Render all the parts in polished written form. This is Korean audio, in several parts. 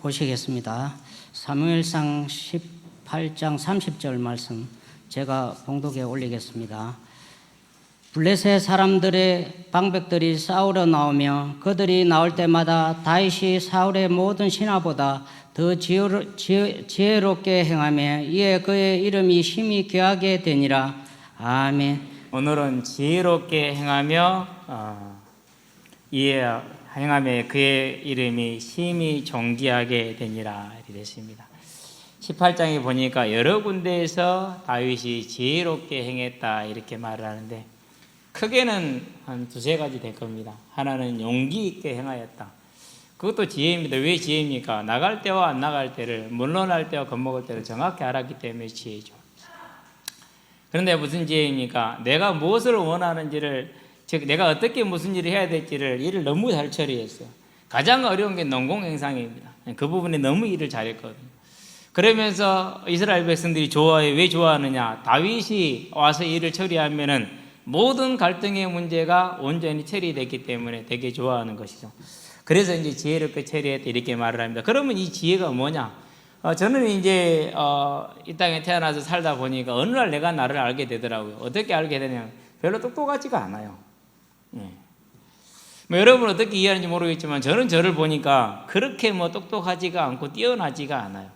보시겠습니다. 사무엘상 18장 30절 말씀 제가 봉독에 올리겠습니다. 블레셋 사람들의 방백들이 싸우러 나오며 그들이 나올 때마다 다윗이 사울의 모든 신하보다 더 지혜롭게 행하며 이에 그의 이름이 심히 귀하게 되니라. 아멘. 오늘은 지혜롭게 행하며 행하며 그의 이름이 심히 존귀하게 되니라 이랬습니다. 18장에 보니까 여러 군데에서 다윗이 지혜롭게 행했다 이렇게 말을 하는데 크게는 한 두세 가지 될 겁니다. 하나는 용기 있게 행하였다. 그것도 지혜입니다. 왜 지혜입니까? 나갈 때와 안 나갈 때를, 물러날 때와 겁먹을 때를 정확히 알았기 때문에 지혜죠. 그런데 무슨 지혜입니까? 내가 무엇을 원하는지를, 즉 내가 어떻게 무슨 일을 해야 될지를 일을 너무 잘 처리했어요. 가장 어려운 게 농공행상입니다. 그 부분에 너무 일을 잘했거든요. 그러면서 이스라엘 백성들이 좋아해. 왜 좋아하느냐? 다윗이 와서 일을 처리하면은 모든 갈등의 문제가 온전히 처리됐기 때문에 되게 좋아하는 것이죠. 그래서 이제 지혜롭게 처리했다 이렇게 말을 합니다. 그러면 이 지혜가 뭐냐? 저는 이제 이 땅에 태어나서 살다 보니까 어느 날 내가 나를 알게 되더라고요. 어떻게 알게 되냐면 별로 똑똑하지가 않아요. 뭐 여러분 어떻게 이해하는지 모르겠지만 저는 저를 보니까 그렇게 뭐 똑똑하지가 않고 뛰어나지가 않아요.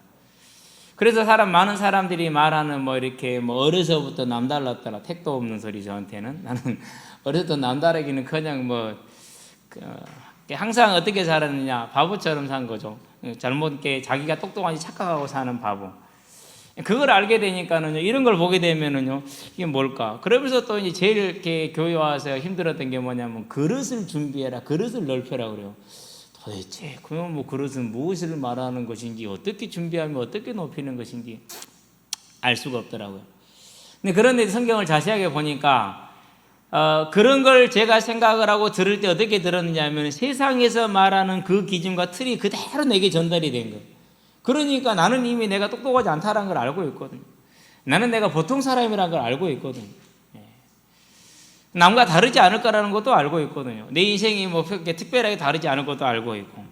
그래서 많은 사람들이 말하는 뭐 이렇게 뭐 어려서부터 남달랐더라 택도 없는 소리 저한테는. 나는 어려서 남다르기는 그냥 항상 어떻게 살았느냐 바보처럼 산 거죠. 잘못게 자기가 똑똑한지 착각하고 사는 바보. 그걸 알게 되니까는요, 이런 걸 보게 되면은요, 이게 뭘까? 그러면서 또 이제 제일 이렇게 교회 와서 힘들었던 게 뭐냐면 그릇을 준비해라, 그릇을 넓혀라 그래요. 도대체 그럼 뭐 그릇은 무엇을 말하는 것인지, 어떻게 준비하면 어떻게 높이는 것인지 알 수가 없더라고요. 근데 그런데 성경을 자세하게 보니까 그런 걸 제가 생각을 하고 들을 때 어떻게 들었느냐 하면 세상에서 말하는 그 기준과 틀이 그대로 내게 전달이 된 거예요. 그러니까 나는 이미 내가 똑똑하지 않다는 걸 알고 있거든요. 나는 내가 보통 사람이라는 걸 알고 있거든요. 남과 다르지 않을 거라는 것도 알고 있거든요. 내 인생이 뭐 특별하게 다르지 않을 것도 알고 있고.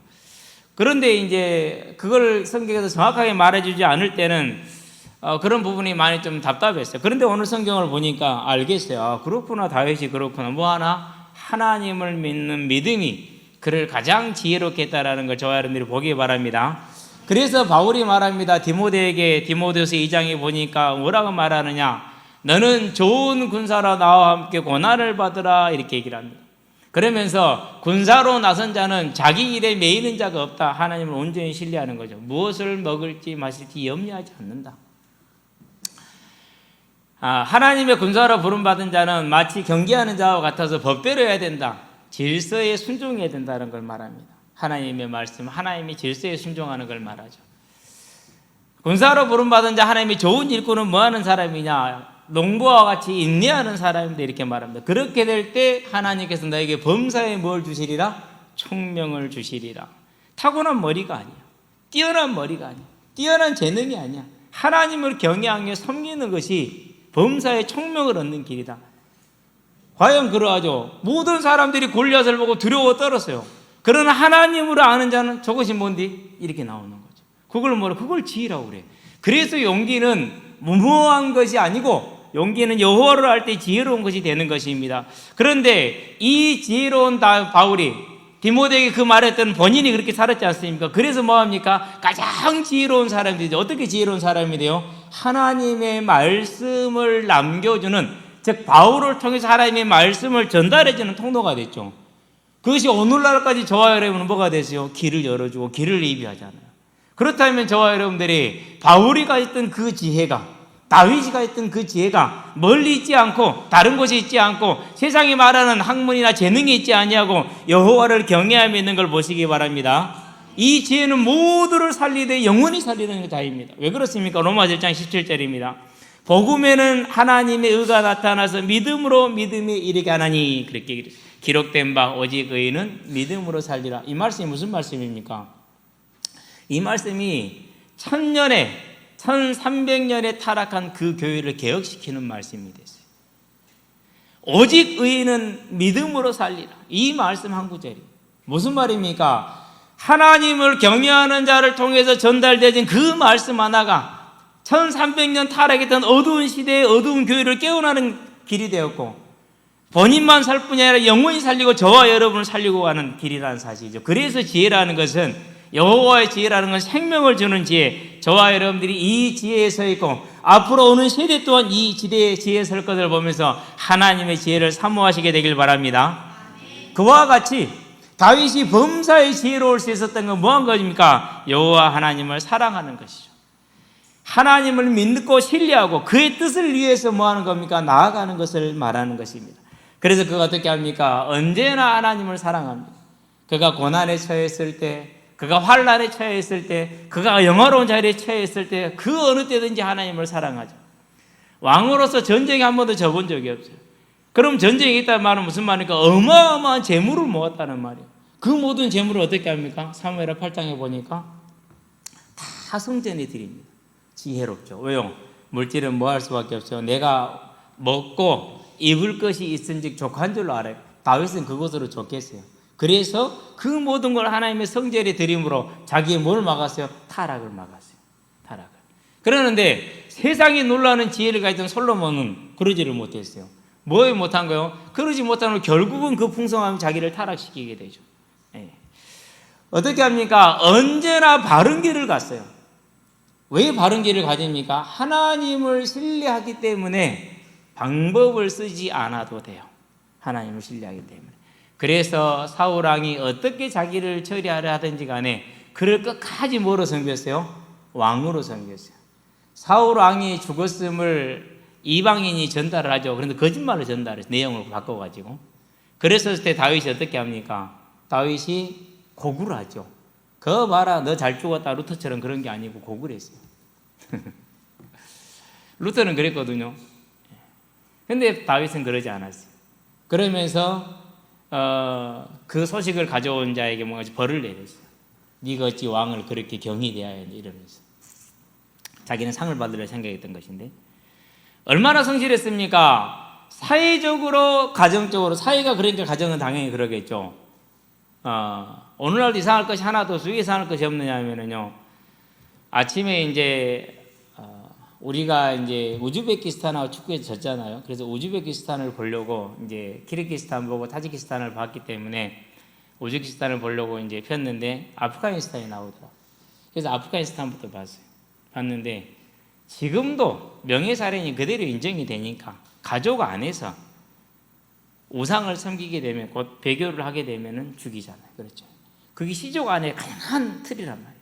그런데 이제 그걸 성경에서 정확하게 말해주지 않을 때는 그런 부분이 많이 좀 답답했어요. 그런데 오늘 성경을 보니까 알겠어요. 그렇구나, 다윗이 그렇구나. 뭐 하나님을 믿는 믿음이 그를 가장 지혜롭게 했다라는 걸 저와 여러분들이 보기 바랍니다. 그래서 바울이 말합니다. 디모데에게 디모데후서 2장에 보니까 뭐라고 말하느냐? 너는 좋은 군사로 나와 함께 고난을 받으라 이렇게 얘기를 합니다. 그러면서 군사로 나선 자는 자기 일에 매이는 자가 없다. 하나님을 온전히 신뢰하는 거죠. 무엇을 먹을지 마실지 염려하지 않는다. 하나님의 군사로 부름받은 자는 마치 경기하는 자와 같아서 법대로 해야 된다. 질서에 순종해야 된다는 걸 말합니다. 하나님의 말씀, 하나님의 질서에 순종하는 걸 말하죠. 군사로 부름받은 자, 하나님의 좋은 일꾼은 뭐하는 사람이냐? 농부와 같이 인내하는 사람인데 이렇게 말합니다. 그렇게 될 때 하나님께서 너에게 범사에 뭘 주시리라? 총명을 주시리라. 타고난 머리가 아니야. 뛰어난 머리가 아니야. 뛰어난 재능이 아니야. 하나님을 경외하며 섬기는 것이 범사에 총명을 얻는 길이다. 과연 그러하죠. 모든 사람들이 골리앗을 보고 두려워 떨었어요. 그러나 하나님으로 아는 자는 저것이 뭔디? 이렇게 나오는 거죠. 그걸 지혜라고 그래. 그래서 용기는 무모한 것이 아니고 용기는 여호와를 알 때 지혜로운 것이 되는 것입니다. 그런데 이 지혜로운 바울이 디모데에게 그 말했던 본인이 그렇게 살았지 않습니까? 그래서 뭐합니까? 가장 지혜로운 사람이 되죠. 어떻게 지혜로운 사람이 돼요? 하나님의 말씀을 남겨주는, 즉 바울을 통해서 하나님의 말씀을 전달해주는 통로가 됐죠. 그것이 오늘날까지 저와 여러분은 뭐가 됐어요? 길을 열어주고 길을 예비하잖아요. 그렇다면 저와 여러분들이 바울이 가졌던 그 지혜가, 다윗이 가졌던 그 지혜가 멀리 있지 않고 다른 곳에 있지 않고 세상이 말하는 학문이나 재능이 있지 아니하고 여호와를 경외하며 있는 걸 보시기 바랍니다. 이 지혜는 모두를 살리되 영원히 살리는 자입니다. 왜 그렇습니까? 로마서 1장 17절입니다. 복음에는 하나님의 의가 나타나서 믿음으로 믿음에 이르게 하나니 그렇게 기록된 바 오직 의인은 믿음으로 살리라. 이 말씀이 무슨 말씀입니까? 이 말씀이 1300년에 타락한 그 교회를 개혁시키는 말씀이 됐어요. 오직 의인은 믿음으로 살리라. 이 말씀 한 구절이 무슨 말입니까? 하나님을 경외하는 자를 통해서 전달되어진 그 말씀 하나가 1300년 타락했던 어두운 시대의 어두운 교회를 깨어나는 길이 되었고, 본인만 살 뿐이 아니라 영원히 살리고 저와 여러분을 살리고 가는 길이라는 사실이죠. 그래서 지혜라는 것은, 여호와의 지혜라는 건 생명을 주는 지혜, 저와 여러분들이 이 지혜에 서 있고 앞으로 오는 세대 또한 이 지혜에 설 것을 보면서 하나님의 지혜를 사모하시게 되길 바랍니다. 그와 같이 다윗이 범사에 지혜로울 수 있었던 건 뭐한 것입니까? 여호와 하나님을 사랑하는 것이죠. 하나님을 믿고 신뢰하고 그의 뜻을 위해서 뭐하는 겁니까? 나아가는 것을 말하는 것입니다. 그래서 그가 어떻게 합니까? 언제나 하나님을 사랑합니다. 그가 고난에 처했을 때, 그가 환난에 처했을 때, 그가 영화로운 자리에 처했을 때, 그 어느 때든지 하나님을 사랑하죠. 왕으로서 전쟁에 한 번도 져본 적이 없어요. 그럼 전쟁이 있다는 말은 무슨 말입니까? 어마어마한 재물을 모았다는 말이에요. 그 모든 재물을 어떻게 합니까? 사무엘하 8장에 보니까 다 성전에 드립니다. 지혜롭죠. 왜요? 물질은 뭐 할 수밖에 없죠. 내가 먹고 입을 것이 있은즉 족한 줄로 알아요. 다윗은 그것으로 족했어요. 그래서 그 모든 걸 하나님의 성전에 드림으로 자기의 뭘 막았어요? 타락을 막았어요. 타락을. 그러는데 세상에 놀라는 지혜를 가진 솔로몬은 그러지를 못했어요. 뭐에 못한 거요? 그러지 못하면 결국은 그 풍성함이 자기를 타락시키게 되죠. 네. 어떻게 합니까? 언제나 바른 길을 갔어요. 왜 바른 길을 가집니까? 하나님을 신뢰하기 때문에 방법을 쓰지 않아도 돼요. 하나님을 신뢰하기 때문에. 그래서 사울 왕이 어떻게 자기를 처리하려 하든지 간에 그를 끝까지 뭐로 섬겼어요? 왕으로 섬겼어요. 사울 왕이 죽었음을 이방인이 전달을 하죠. 그런데 거짓말로 전달해서 내용을 바꿔가지고. 그랬을 때 다윗이 어떻게 합니까? 다윗이 고구를 하죠. 그거 봐라, 너 잘 죽었다. 루터처럼 그런 게 아니고 고구를 했어요. 루터는 그랬거든요. 근데 다윗은 그러지 않았어요. 그러면서 그 소식을 가져온 자에게 뭔가 벌을 내렸어요. 네가 어찌 왕을 그렇게 경히 대하여 이러면서. 자기는 상을 받으려 생각했던 것인데 얼마나 성실했습니까? 사회적으로, 가정적으로. 사회가 그러니까 가정은 당연히 그러겠죠. 오늘날도 이상할 것이 하나도 없어. 왜 이상할 것이 없느냐 하면은요, 아침에 이제 우리가 이제 우즈베키스탄하고 축구에서 졌잖아요. 그래서 우즈베키스탄을 보려고 이제 키르기스탄 보고 타지키스탄을 봤기 때문에 우즈베키스탄을 보려고 이제 폈는데 아프가니스탄이 나오더라고요. 그래서 아프가니스탄부터 봤어요. 봤는데 지금도 명예살인이 그대로 인정이 되니까 가족 안에서 우상을 섬기게 되면, 곧 배교를 하게 되면은 죽이잖아요. 그렇죠. 그게 시족 안에 강한 틀이란 말이에요.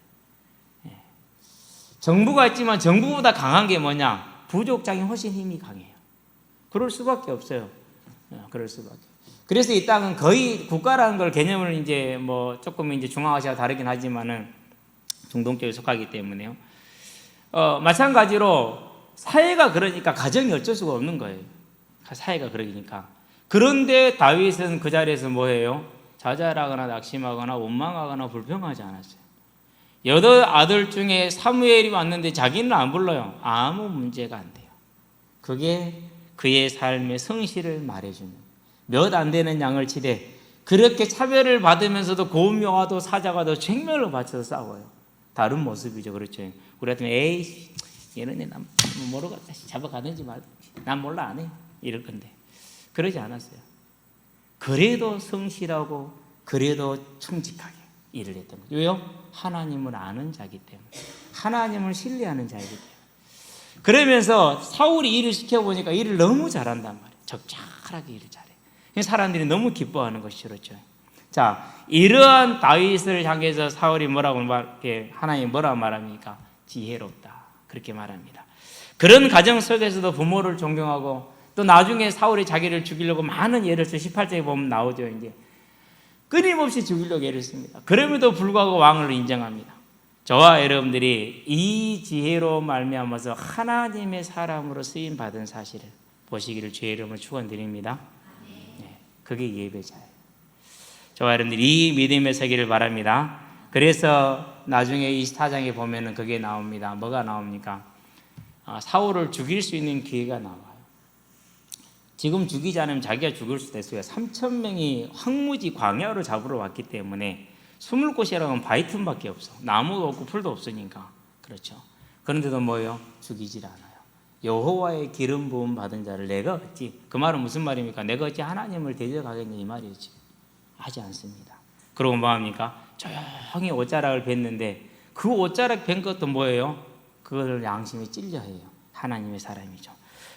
정부가 있지만 정부보다 강한 게 뭐냐? 부족장이 훨씬 힘이 강해요. 그럴 수밖에 없어요. 그럴 수밖에. 그래서 이 땅은 거의 국가라는 걸 개념을 이제 뭐 조금 이제 중앙아시아와 다르긴 하지만은 중동 쪽에 속하기 때문에요. 마찬가지로 사회가 그러니까 가정이 어쩔 수가 없는 거예요. 사회가 그러니까. 그런데 다윗은 그 자리에서 뭐해요? 자잘하거나 낙심하거나 원망하거나 불평하지 않았어요. 8아들 중에 사무엘이 왔는데 자기는 안 불러요. 아무 문제가 안 돼요. 그게 그의 삶의 성실을 말해주는, 몇 안 되는 양을 치되 그렇게 차별을 받으면서도 고운명화도 사자가도 생명을 바쳐서 싸워요. 다른 모습이죠. 그렇죠. 우리 같으면 에이 얘는 난 모르고 잡아가든지 말든지 난 몰라 안 해 이럴 건데 그러지 않았어요. 그래도 성실하고 그래도 충직하게 일을 했던 거죠. 왜요? 하나님을 아는 자기 때문에, 하나님을 신뢰하는 자이기 때문에. 그러면서 사울이 일을 시켜보니까 일을 너무 잘한단 말이에요. 적절하게 일을 잘해. 사람들이 너무 기뻐하는 것이 그렇죠. 자, 이러한 다윗을 향해서 사울이 뭐라고 하나님이 뭐라고 말합니까? 지혜롭다. 그렇게 말합니다. 그런 가정 속에서도 부모를 존경하고, 또 나중에 사울이 자기를 죽이려고 많은 예를 써 18장에 보면 나오죠. 이제 끊임없이 죽이려고 애를 씁니다. 그럼에도 불구하고 왕을 인정합니다. 저와 여러분들이 이 지혜로 말미암아서 하나님의 사람으로 쓰임 받은 사실을 보시기를 주의 이름으로 축원드립니다. 네, 그게 예배자예요. 저와 여러분들이 이 믿음에 서기를 바랍니다. 그래서 나중에 24장에 보면은 그게 나옵니다. 뭐가 나옵니까? 사울을 죽일 수 있는 기회가 나와요. 지금 죽이지 않으면 자기가 죽을 수도 있어요. 3,000명이 황무지 광야로 잡으러 왔기 때문에 숨을 곳이라고 하면 바위 틈밖에 없어. 나무도 없고 풀도 없으니까. 그렇죠. 그런데도 뭐예요? 죽이질 않아요. 여호와의 기름 부음 받은 자를 내가 어찌, 그 말은 무슨 말입니까? 내가 어찌 하나님을 대적하겠냐 이 말이지. 하지 않습니다. 그러고 뭐합니까? 조용히 옷자락을 뱉는데 그 옷자락 뱉은 것도 뭐예요? 그걸 양심이 찔려 해요. 하나님의 사람이죠.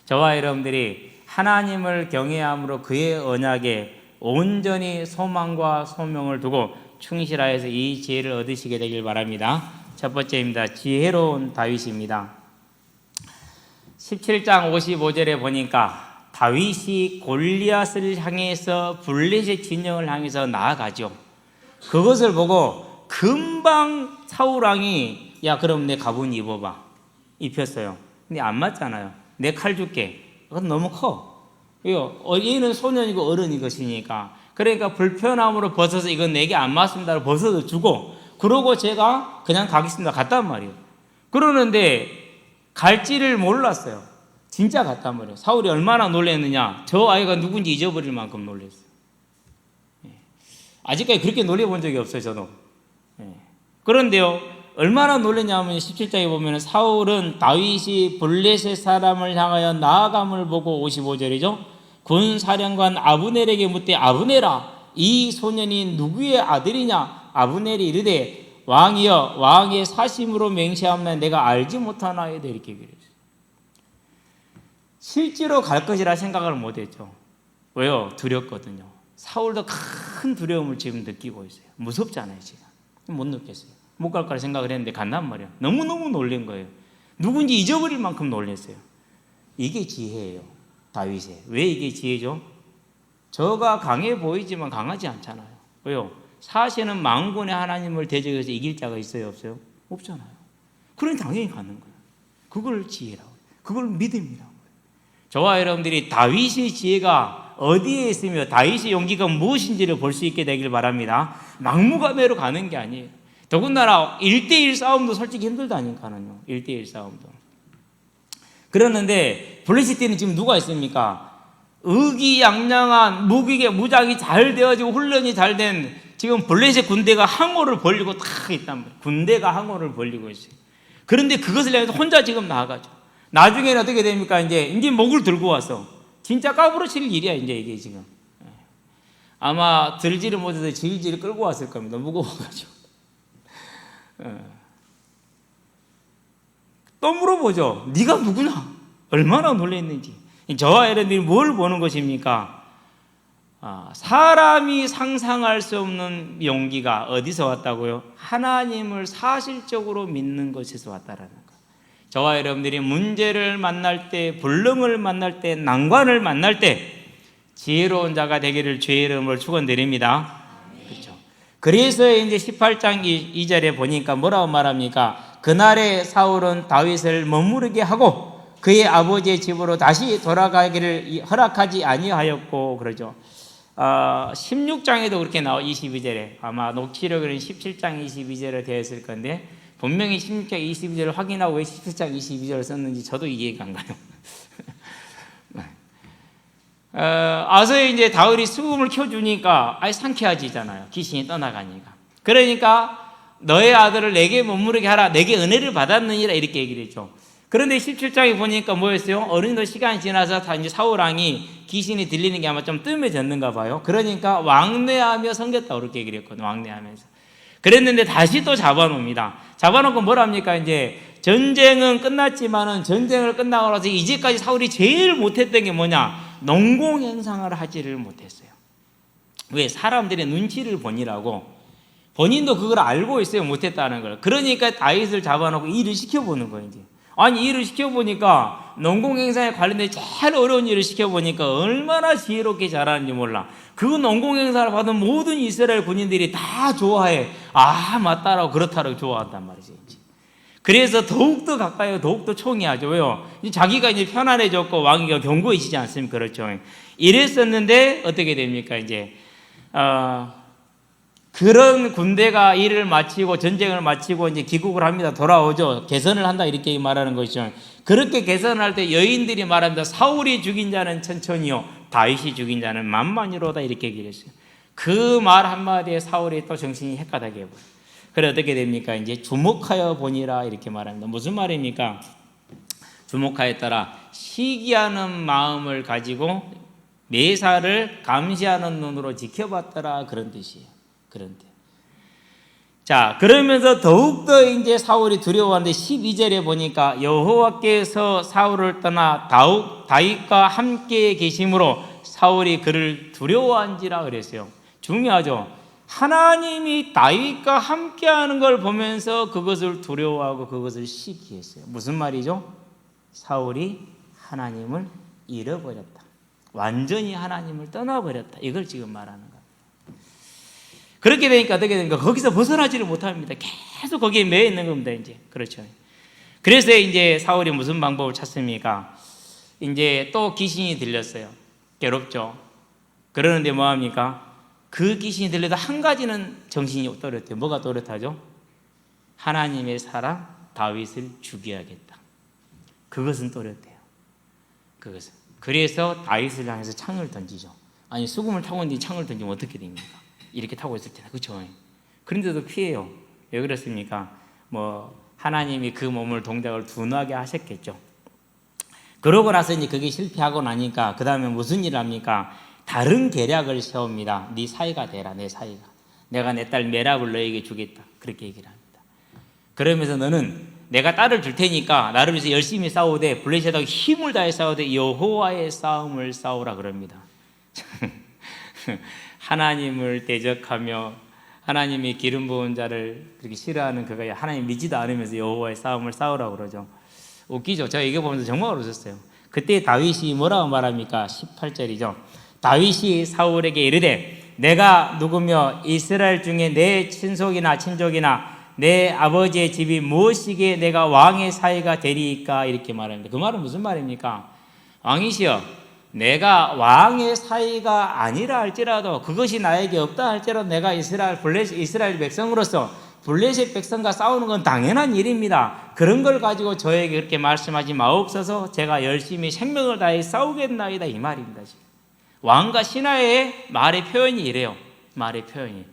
저와 여러분들이 하나님을 경외함으로 그의 언약에 온전히 소망과 소명을 두고 충실하여서 이 지혜를 얻으시게 되길 바랍니다. 첫 번째입니다. 지혜로운 다윗입니다. 17장 55절에 보니까 다윗이 골리앗을 향해서 블레셋 진영을 향해서 나아가죠. 그것을 보고 금방 사울왕이 야 그럼 내 가문 입어봐. 입혔어요. 근데 안 맞잖아요. 내 칼 줄게. 그건 너무 커. 얘는 소년이고 어른이 것이니까. 그러니까 불편함으로 벗어서 이건 내게 안 맞습니다를 벗어서 주고 그러고 제가 그냥 가겠습니다. 갔단 말이에요. 그러는데 갈지를 몰랐어요. 진짜 갔단 말이에요. 사울이 얼마나 놀랐느냐. 저 아이가 누군지 잊어버릴 만큼 놀랐어요. 아직까지 그렇게 놀려본 적이 없어요. 저도. 그런데요. 얼마나 놀랐냐면 17장에 보면 사울은 다윗이 블레셋 사람을 향하여 나아감을 보고 55절이죠. 군사령관 아브넬에게 묻되 아브넬아 이 소년이 누구의 아들이냐. 아브넬이 이르되 왕이여 왕의 사심으로 맹세하면 내가 알지 못하나이다 이렇게 그랬어요. 실제로 갈 것이라 생각을 못했죠. 왜요? 두렵거든요. 사울도 큰 두려움을 지금 느끼고 있어요. 무섭잖아요 지금. 못 느꼈어요. 못 갈 거라 생각을 했는데 간단 말이에요. 너무너무 놀란 거예요. 누군지 잊어버릴 만큼 놀랐어요. 이게 지혜예요. 다윗의. 왜 이게 지혜죠? 저가 강해 보이지만 강하지 않잖아요. 왜요? 사실은 만군의 하나님을 대적해서 이길 자가 있어요? 없어요? 없잖아요. 그러니 당연히 가는 거예요. 그걸 지혜라고 해요. 그걸 믿음이라고 해요. 저와 여러분들이 다윗의 지혜가 어디에 있으며 다윗의 용기가 무엇인지를 볼 수 있게 되길 바랍니다. 막무가내로 가는 게 아니에요. 더군다나 1대1 싸움도 솔직히 힘들다니까요. 1대1 싸움도. 그러는데 블레셋 지금 누가 있습니까? 의기양양한 무장이 잘 되어지고 훈련이 잘 된 지금 블레셋 군대가 항오를 벌리고 딱 있단 말이에요. 군대가 항오를 벌리고 있어요. 그런데 그것을 향해서 혼자 지금 나아가죠. 나중에는 어떻게 됩니까? 이제 목을 들고 와서 진짜 까부러칠 일이야 이제 이게 지금. 아마 들지를 못해서 질질 끌고 왔을 겁니다. 무거워가지고. 또 물어보죠. 네가 누구냐? 얼마나 놀랐는지. 저와 여러분들이 뭘 보는 것입니까? 사람이 상상할 수 없는 용기가 어디서 왔다고요? 하나님을 사실적으로 믿는 것에서 왔다라는 거. 저와 여러분들이 문제를 만날 때, 불능을 만날 때, 난관을 만날 때 지혜로운 자가 되기를 주의 이름으로 축원드립니다. 그렇죠. 그래서 이제 18장 2절에 보니까 뭐라고 말합니까? 그날에 사울은 다윗을 머무르게 하고 그의 아버지의 집으로 다시 돌아가기를 허락하지 아니하였고 그러죠. 16장에도 그렇게 나와 22절에 아마 녹취록에는 17장 22절에 되었을 건데 분명히 16장 22절을 확인하고 왜 17장 22절을 썼는지 저도 이해가 안 가요. 아서에 이제 다윗이 수금을 켜주니까 상쾌해지잖아요. 귀신이 떠나가니까. 그러니까 너의 아들을 내게 머무르게 하라. 내게 은혜를 받았느니라 이렇게 얘기를 했죠. 그런데 17장에 보니까 뭐였어요? 어린이도 시간이 지나서 다 이제 사울왕이 귀신이 들리는 게 아마 좀 뜸해졌는가 봐요. 그러니까 왕래하며 섬겼다고 그렇게 얘기를 했거든요. 왕래하면서. 그랬는데 다시 또 잡아놓습니다. 잡아놓고 뭐랍니까? 이제 전쟁은 끝났지만은 전쟁을 끝나고 나서 이제까지 사울이 제일 못했던 게 뭐냐? 농공행상을 하지를 못했어요. 왜? 사람들의 눈치를 보니라고. 본인도 그걸 알고 있어요. 못했다는 걸. 그러니까 다윗을 잡아놓고 일을 시켜보는 거예요. 이제. 아니 일을 시켜보니까 농공행사에 관련된 제일 어려운 일을 시켜보니까 얼마나 지혜롭게 잘하는지 몰라. 그 농공행사를 받은 모든 이스라엘 군인들이 다 좋아해. 맞다라고 그렇다라고 좋아한단 말이지. 그래서 더욱더 가까이 더욱더 총애하죠. 왜요? 자기가 이제 편안해졌고 왕이가 견고해지지 않습니까? 그렇죠. 이랬었는데 어떻게 됩니까? 이제 그런 군대가 일을 마치고 전쟁을 마치고 이제 귀국을 합니다. 돌아오죠. 개선을 한다 이렇게 말하는 것이죠. 그렇게 개선할 때 여인들이 말합니다. 사울이 죽인 자는 천천히요, 다윗이 죽인 자는 만만이로다 이렇게 얘기를 했어요. 그 말 한마디에 사울이 또 정신이 헷가닥해 버려요. 그래 어떻게 됩니까? 이제 주목하여 보니라 이렇게 말합니다. 무슨 말입니까? 주목하였더라. 시기하는 마음을 가지고 매사를 감시하는 눈으로 지켜봤더라 그런 뜻이에요. 그런 뜻. 자, 그러면서 더욱더 이제 사울이 두려워하는데 12절에 보니까 여호와께서 사울을 떠나 다윗과 함께 계심으로 사울이 그를 두려워한지라 그랬어요. 중요하죠. 하나님이 다윗과 함께하는 걸 보면서 그것을 두려워하고 그것을 시기했어요. 무슨 말이죠? 사울이 하나님을 잃어버렸다. 완전히 하나님을 떠나버렸다. 이걸 지금 말하는 거예요. 그렇게 되니까 어떻게 되니까 거기서 벗어나지를 못합니다. 계속 거기에 매여 있는 겁니다. 이제 그렇죠. 그래서 이제 사울이 무슨 방법을 찾습니까? 이제 또 귀신이 들렸어요. 괴롭죠. 그러는데 뭐 합니까? 그 귀신이 들려도 한 가지는 정신이 또렷해요. 뭐가 또렷하죠? 하나님의 사람 다윗을 죽여야겠다. 그것은 또렷해요. 그것은. 그래서 다윗을 향해서 창을 던지죠. 아니 수금을 타고 있는데 창을 던지면 어떻게 됩니까? 이렇게 타고 있을 때는 그렇죠. 그런데도 피해요. 왜 그렇습니까? 뭐 하나님이 그 몸을 동작을 둔하게 하셨겠죠. 그러고 나서 이제 그게 실패하고 나니까 그 다음에 무슨 일을 합니까? 다른 계략을 세웁니다. 네 사이가 되라. 내 사이가. 내가 내 딸 메랍을 너에게 주겠다. 그렇게 얘기를 합니다. 그러면서 너는 내가 딸을 줄 테니까 나를 위해서 열심히 싸우되 블레셋하고 힘을 다해 싸우되 여호와의 싸움을 싸우라 그럽니다. 하나님을 대적하며 하나님의 기름 부은 자를 그렇게 싫어하는 그가 하나님 믿지도 않으면서 여호와의 싸움을 싸우라고 그러죠. 웃기죠. 제가 이거 보면서 정말 웃었어요. 그때 다윗이 뭐라고 말합니까? 18절이죠. 다윗이 사울에게 이르되 내가 누구며 이스라엘 중에 내 친속이나 친족이나 내 아버지의 집이 무엇이기에 내가 왕의 사이가 되리이까 이렇게 말합니다. 그 말은 무슨 말입니까? 왕이시여 내가 왕의 사이가 아니라 할지라도 그것이 나에게 없다 할지라도 내가 이스라엘 백성으로서 블레셋 백성과 싸우는 건 당연한 일입니다. 그런 걸 가지고 저에게 그렇게 말씀하지 마옵소서. 제가 열심히 생명을 다해 싸우겠나이다 이 말입니다. 지금. 왕과 신하의 말의 표현이 이래요. 말의 표현이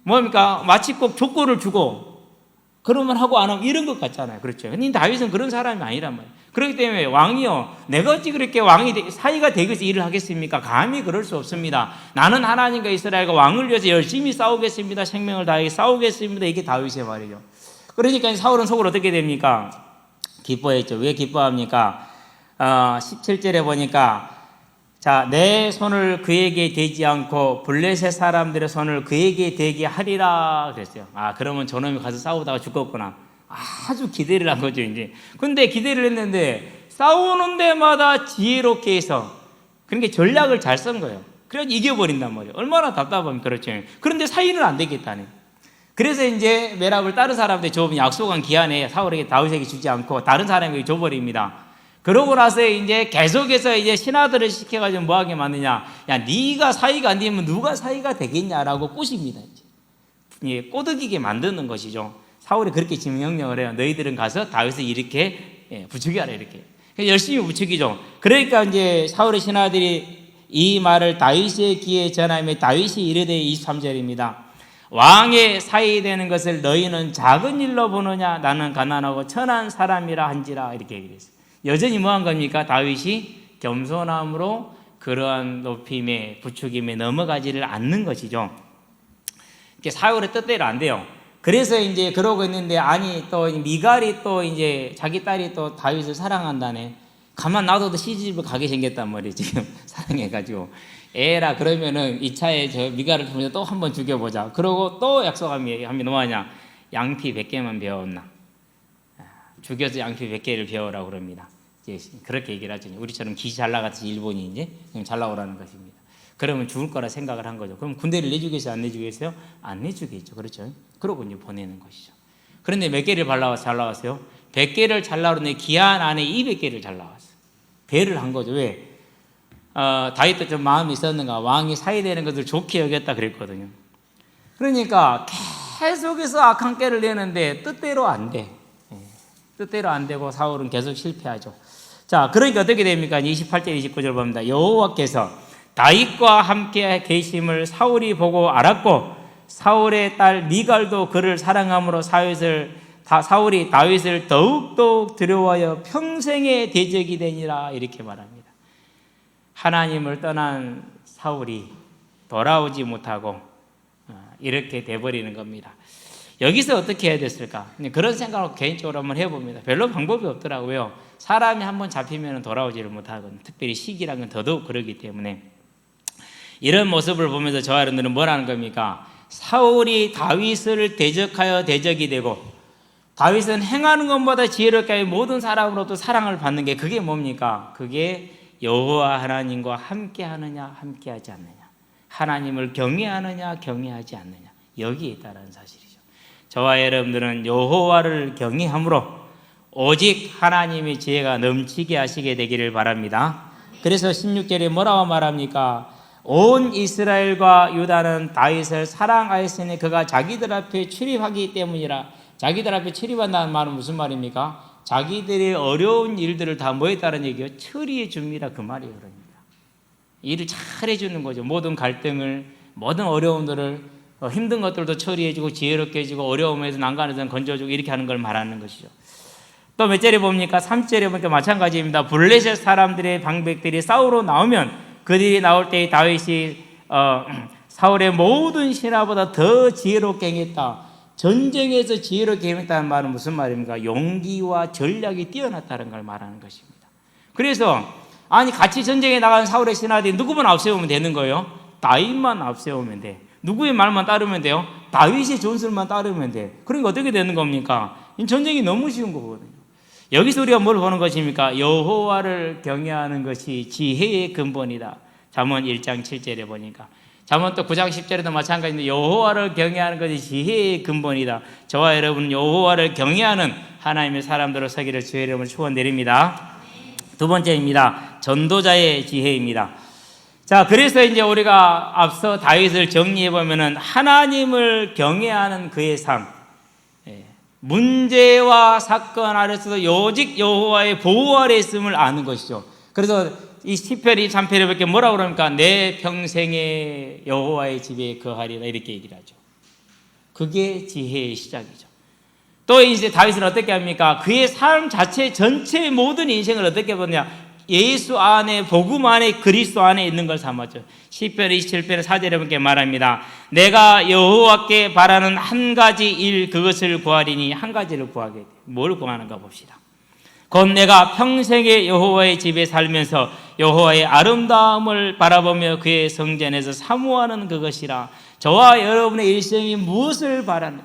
뭡니까? 마치 꼭 조건을 주고 그러면 하고 안 하면 이런 것 같잖아요. 그렇죠. 근데 다윗은 그런 사람이 아니란 말이에요. 그렇기 때문에 왕이요 내가 어찌 그렇게 왕이 사이가 되기 위해서 일을 하겠습니까? 감히 그럴 수 없습니다. 나는 하나님과 이스라엘과 왕을 위해서 열심히 싸우겠습니다. 생명을 다해 싸우겠습니다. 이게 다윗의 말이죠. 그러니까 사울은 속으로 어떻게 됩니까? 기뻐했죠. 왜 기뻐합니까? 17절에 보니까 자, 내 손을 그에게 대지 않고 블레셋 사람들의 손을 그에게 대게 하리라 그랬어요. 아, 그러면 저놈이 가서 싸우다가 죽었구나. 아주 기대를 한 거죠, 이제. 근데 기대를 했는데 싸우는 데마다 지혜롭게 해서 그러니까 전략을 잘 쓴 거예요. 그래서 이겨버린단 말이에요. 얼마나 답답하면 그렇죠. 그런데 사이는 안 되겠다네. 그래서 이제 메랍을 다른 사람한테 줘보면 약속한 기한에 사울에게 다윗에게 주지 않고 다른 사람에게 줘버립니다. 그러고 나서 이제 계속해서 이제 신하들을 시켜가지고 뭐 하게 만드냐. 야, 네가 사이가 안 되면 누가 사이가 되겠냐라고 꼬십니다. 이제 꼬드기게 만드는 것이죠. 사울이 그렇게 지금 명령을 해요. 너희들은 가서 다윗을 이렇게 부추기하라 이렇게. 열심히 부추기죠. 그러니까 이제 사울의 신하들이 이 말을 다윗의 귀에 전하며 다윗이 이르되 23절입니다. 왕의 사이 되는 것을 너희는 작은 일로 보느냐? 나는 가난하고 천한 사람이라 한지라 이렇게 얘기했어요. 여전히 뭐한 겁니까? 다윗이 겸손함으로 그러한 높임에 부추김에 넘어가지를 않는 것이죠. 사울의 뜻대로 안 돼요. 그래서 이제 그러고 있는데 아니 또 미갈이 또 이제 자기 딸이 또 다윗을 사랑한다네. 가만 놔둬도 시집을 가게 생겼단 말이에요. 지금 사랑해가지고 에라 그러면은 2차에 저 미갈을 통해서 또 한번 죽여보자. 그러고 또 약속합니다. 뭐하냐? 양피 100개만 배웠나? 죽여서 양피 100개를 배우라고 그럽니다. 그렇게 얘기를 하죠. 우리처럼 기시 잘 나갔듯이 일본이 이제 잘 나오라는 것입니다. 그러면 죽을 거라 생각을 한 거죠. 그럼 군대를 내주겠어요? 안 내주겠어요? 안 내주겠죠. 그렇죠. 그러고 이제 보내는 것이죠. 그런데 몇 개를 잘 나왔어요? 100개를 잘 나오는데 기한 안에 200개를 잘 나왔어요. 배를 한 거죠. 왜? 다윗도 좀 마음이 있었는가? 왕이 사이되는 것을 좋게 여겼다 그랬거든요. 그러니까 계속해서 악한 깨를 내는데 뜻대로 안 돼. 뜻대로 안 되고 사울은 계속 실패하죠. 자, 그러니까 어떻게 됩니까? 28절 29절 봅니다. 여호와께서 다윗과 함께 계심을 사울이 보고 알았고 사울의 딸 미갈도 그를 사랑함으로 사울이 다윗을 더욱더욱 두려워하여 평생의 대적이 되니라 이렇게 말합니다. 하나님을 떠난 사울이 돌아오지 못하고 이렇게 돼버리는 겁니다. 여기서 어떻게 해야 됐을까? 그런 생각을 개인적으로 한번 해봅니다. 별로 방법이 없더라고요. 사람이 한번 잡히면 돌아오지를 못하거든요. 특별히 시기란 건 더더욱 그러기 때문에. 이런 모습을 보면서 저와 여러분들은 뭐라는 겁니까? 사울이 다윗을 대적하여 대적이 되고 다윗은 행하는 것보다 지혜롭게 하여 모든 사람으로부터 사랑을 받는 게 그게 뭡니까? 그게 여호와 하나님과 함께 하느냐 함께 하지 않느냐, 하나님을 경외하느냐 경외하지 않느냐, 여기에 있다는 사실이죠. 저와 여러분들은 여호와를 경외함으로 오직 하나님의 지혜가 넘치게 하시게 되기를 바랍니다. 그래서 16절에 뭐라고 말합니까? 온 이스라엘과 유다는 다윗을 사랑하였으니 그가 자기들 앞에 출입하기 때문이라. 자기들 앞에 출입한다는 말은 무슨 말입니까? 자기들의 어려운 일들을 다 뭐 했다는 얘기요? 처리해 줍니다. 그 말이에요. 그러니까 일을 잘 해주는 거죠. 모든 갈등을, 모든 어려움들을, 힘든 것들도 처리해주고 지혜롭게 해주고 어려움에서 난간에서 건져주고 이렇게 하는 걸 말하는 것이죠. 또 몇 절에 봅니까? 3절에 보니까 마찬가지입니다. 블레셋 사람들의 방백들이 싸우러 나오면 그들이 나올 때 다윗이 사울의 모든 신하보다 더 지혜롭게 행했다. 전쟁에서 지혜롭게 행했다는 말은 무슨 말입니까? 용기와 전략이 뛰어났다는 걸 말하는 것입니다. 그래서 아니 같이 전쟁에 나가는 사울의 신하들이 누구만 앞세우면 되는 거예요? 다윗만 앞세우면 돼. 누구의 말만 따르면 돼요? 다윗의 전술만 따르면 돼. 그러니까 어떻게 되는 겁니까? 이 전쟁이 너무 쉬운 거거든요. 여기서 우리가 뭘 보는 것입니까? 여호와를 경외하는 것이 지혜의 근본이다. 잠언 1장 7절에 보니까. 잠언 또 9장 10절에도 마찬가지인데 여호와를 경외하는 것이 지혜의 근본이다. 저와 여러분은 여호와를 경외하는 하나님의 사람들로 서기를 주의 이름으로 축원드립니다. 두 번째입니다. 전도자의 지혜입니다. 자, 그래서 이제 우리가 앞서 다윗을 정리해 보면은 하나님을 경외하는 그의 삶, 문제와 사건 아래서도 오직 여호와의 보호 아래 있음을 아는 것이죠. 그래서 이 시편 23편에 보니까 뭐라고 그럽니까? 내 평생에 여호와의 집에 거하리라 이렇게 얘기를 하죠. 그게 지혜의 시작이죠. 또 이제 다윗은 어떻게 합니까? 그의 삶 자체 전체의 모든 인생을 어떻게 보냐? 예수 안에, 복음 안에, 그리스도 안에 있는 걸 삼았죠. 시편 27편 4절에 보니까 말합니다. 내가 여호와께 바라는 한 가지 일, 그것을 구하리니. 한 가지를 구하게 돼. 뭘 구하는가 봅시다. 곧 내가 평생에 여호와의 집에 살면서 여호와의 아름다움을 바라보며 그의 성전에서 사모하는 그것이라. 저와 여러분의 일생이 무엇을 바라느냐,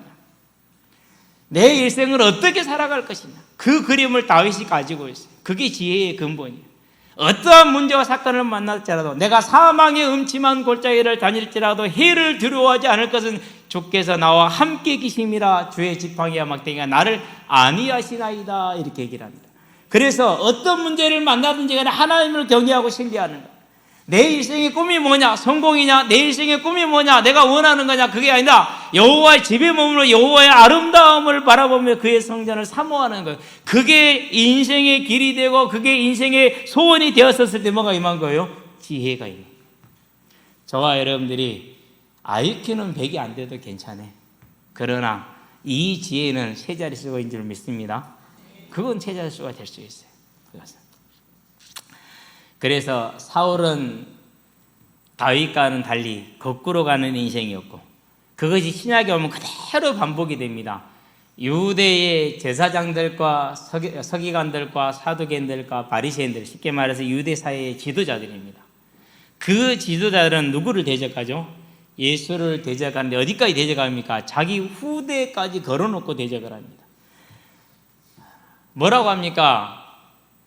내 일생을 어떻게 살아갈 것이냐, 그 그림을 다윗이 가지고 있어요. 그게 지혜의 근본이에요. 어떠한 문제와 사건을 만날지라도, 내가 사망의 음침한 골짜기를 다닐지라도 해를 두려워하지 않을 것은 주께서 나와 함께 계심이라. 주의 지팡이와 막대기가 나를 안위하시나이다. 이렇게 얘기를 합니다. 그래서 어떤 문제를 만나든지 간에 하나님을 경외하고 신뢰하는 것. 내 일생의 꿈이 뭐냐? 성공이냐? 내 일생의 꿈이 뭐냐? 내가 원하는 거냐? 그게 아니다. 여호와의 집에 머물러 여호와의 아름다움을 바라보며 그의 성전을 사모하는 것. 그게 인생의 길이 되고 그게 인생의 소원이 되었었을 때 뭐가 임한 거예요? 지혜가 임한 거예요. 저와 여러분들이 IQ는 100이 안 돼도 괜찮아요. 그러나 이 지혜는 세 자릿수인 줄 믿습니다. 그건 세 자릿수가 될 수 있어요. 그것은. 그래서 사울은 다윗과는 달리 거꾸로 가는 인생이었고, 그것이 신약에 오면 그대로 반복이 됩니다. 유대의 제사장들과 서기관들과 사두개인들과 바리새인들, 쉽게 말해서 유대 사회의 지도자들입니다. 그 지도자들은 누구를 대적하죠? 예수를 대적하는데 어디까지 대적합니까? 자기 후대까지 걸어놓고 대적을 합니다. 뭐라고 합니까?